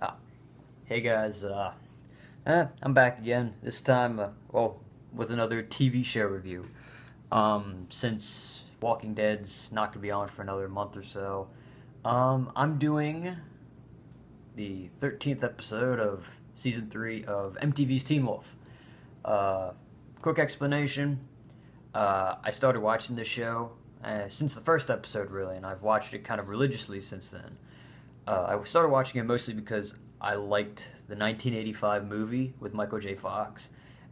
Ah, hey guys, I'm back again. This time, with another TV show review. Since Walking Dead's not gonna be on for another month or so, I'm doing the 13th episode of season 3 of MTV's Teen Wolf. Uh, Quick explanation: I started watching this show since the first episode, really, and I've watched it kind of religiously since then. I started watching it mostly because I liked the 1985 movie with Michael J. Fox,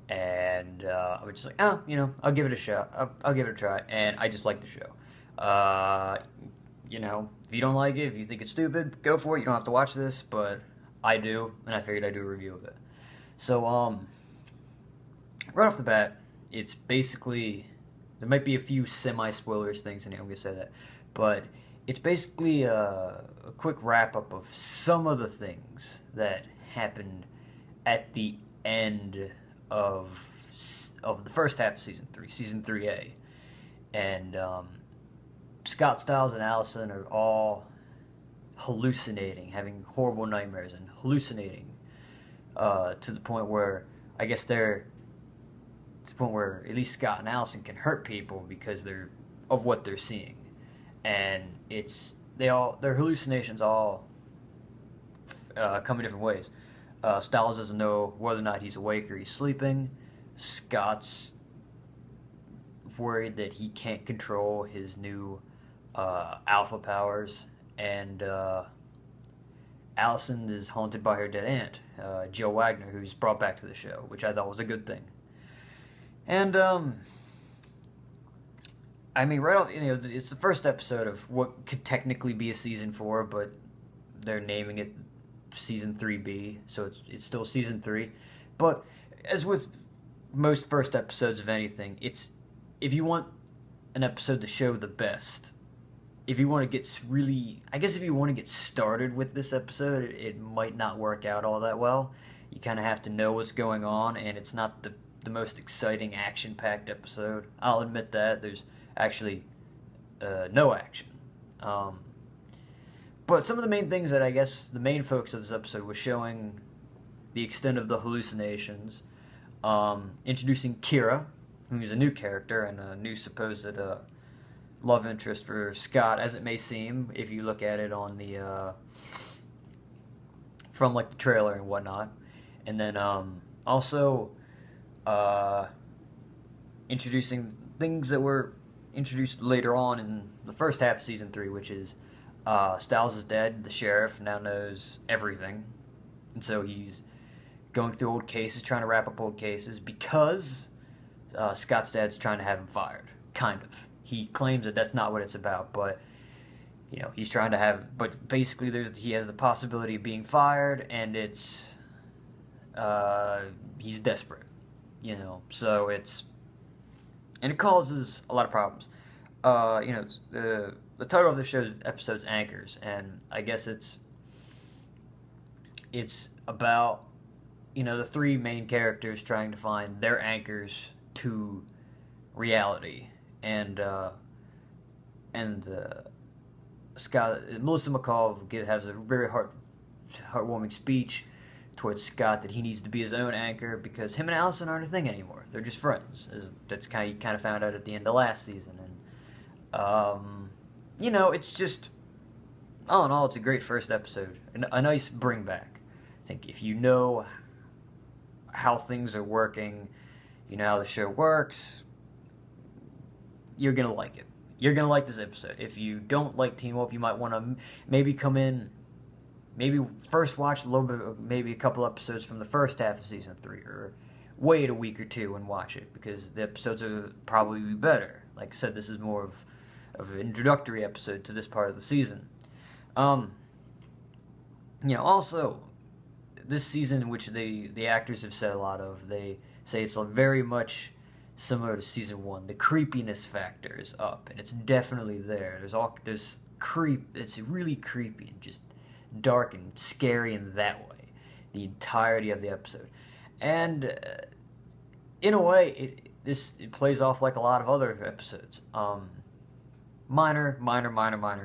and I was just like, oh, I'll give it a shot. I'll give it a try, and I just like the show. If you don't like it, if you think it's stupid, go for it. You don't have to watch this, but I do, and I figured I'd do a review of it. So, right off the bat, it's basically there might be a few semi-spoilers things in here. I'm gonna say that, but it's basically a quick wrap up of some of the things that happened at the end of the first half of season 3A, and Scott Stiles and Allison are all hallucinating, having horrible nightmares and hallucinating to the point where I guess they're to the point where at least Scott and Allison can hurt people because they're of what they're seeing, and their hallucinations all come in different ways. Styles doesn't know whether or not he's awake or he's sleeping. Scott's worried that he can't control his new alpha powers, and Allison is haunted by her dead aunt, Jill Wagner, who's brought back to the show, which I thought was a good thing. And I mean, right off, it's the first episode of what could technically be a season 4, but they're naming it season 3B, so it's still season 3. But as with most first episodes of anything, if you want an episode to show the best, if you want to if you want to get started with this episode, it might not work out all that well. You kind of have to know what's going on, and it's not the most exciting action-packed episode. I'll admit that there's actually no action. But some of the main things that I guess the main focus of this episode was showing the extent of the hallucinations, introducing Kira, who's a new character and a new supposed love interest for Scott, as it may seem if you look at it on the from like the trailer and whatnot, and then also introducing things that were introduced later on in the first half of season 3, which is Styles is dead. The sheriff now knows everything, and so he's going through old cases, trying to wrap up old cases because Scott's dad's trying to have him fired. Kind of. He claims that that's not what it's about, but he's trying to have. But basically, he has the possibility of being fired, and it's he's desperate. So and it causes a lot of problems. The title of the show episode's Anchors, and I guess it's about the three main characters trying to find their anchors to reality, and Melissa McCall has a very heartwarming speech towards Scott that he needs to be his own anchor because him and Allison aren't a thing anymore. They're just friends. That's you kind of found out at the end of last season, and it's just all in all, it's a great first episode, a nice bring back. I think if you know how things are working, you know how the show works, you're gonna like it. You're gonna like this episode. If you don't like Teen Wolf, you might want to maybe come in. Maybe first watch a little bit, maybe a couple episodes from the first half of season 3, or wait a week or two and watch it because the episodes will probably be better. Like I said, this is more of an introductory episode to this part of the season. Also, this season, which the actors have said a lot of, they say it's very much similar to season 1. The creepiness factor is up, and it's definitely there. There's creep. It's really creepy and just dark and scary in that way the entirety of the episode, and in a way it plays off like a lot of other episodes. Minor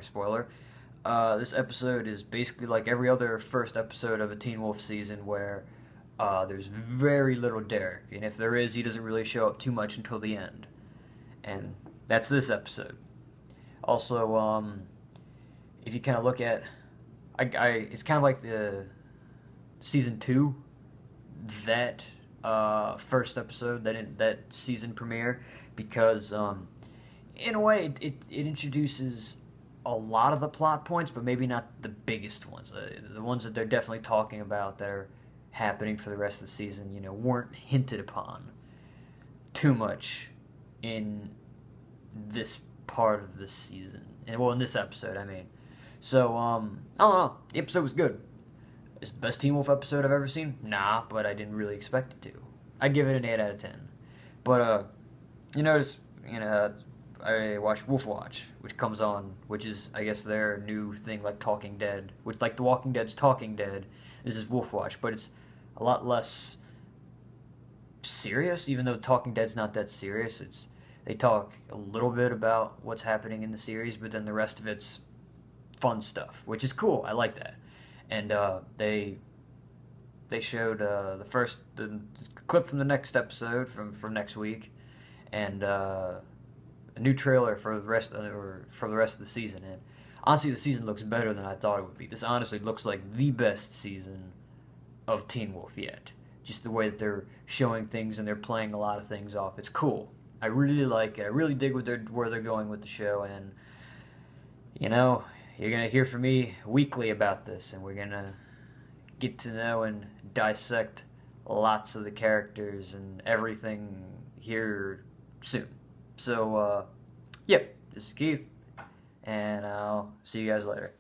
spoiler, This episode is basically like every other first episode of a Teen Wolf season where there's very little Derek, and if there is, he doesn't really show up too much until the end. And that's this episode. Also, if you kind of look at, it's kind of like the season 2, that first episode, that season premiere, because in a way it introduces a lot of the plot points, but maybe not the biggest ones. The ones that they're definitely talking about that are happening for the rest of the season, weren't hinted upon too much in this part of the season. And well, in this episode, I mean. So, I don't know. The episode was good. Is it the best Teen Wolf episode I've ever seen? Nah, but I didn't really expect it to. I'd give it an 8 out of 10. But, you notice, I watched Wolf Watch, which comes on, which is, I guess, their new thing, like Talking Dead, which, like The Walking Dead's Talking Dead, this is Wolf Watch, but it's a lot less serious, even though Talking Dead's not that serious. They talk a little bit about what's happening in the series, but then the rest of it's fun stuff, which is cool. I like that. And they showed the clip from the next episode from next week, and a new trailer for the rest of the season. And honestly, the season looks better than I thought it would be. This honestly looks like the best season of Teen Wolf yet. Just the way that they're showing things and they're playing a lot of things off. It's cool. I really like it. I really dig where they're going with the show, and you're gonna hear from me weekly about this, and we're gonna get to know and dissect lots of the characters and everything here soon. So, yep, this is Keith, and I'll see you guys later.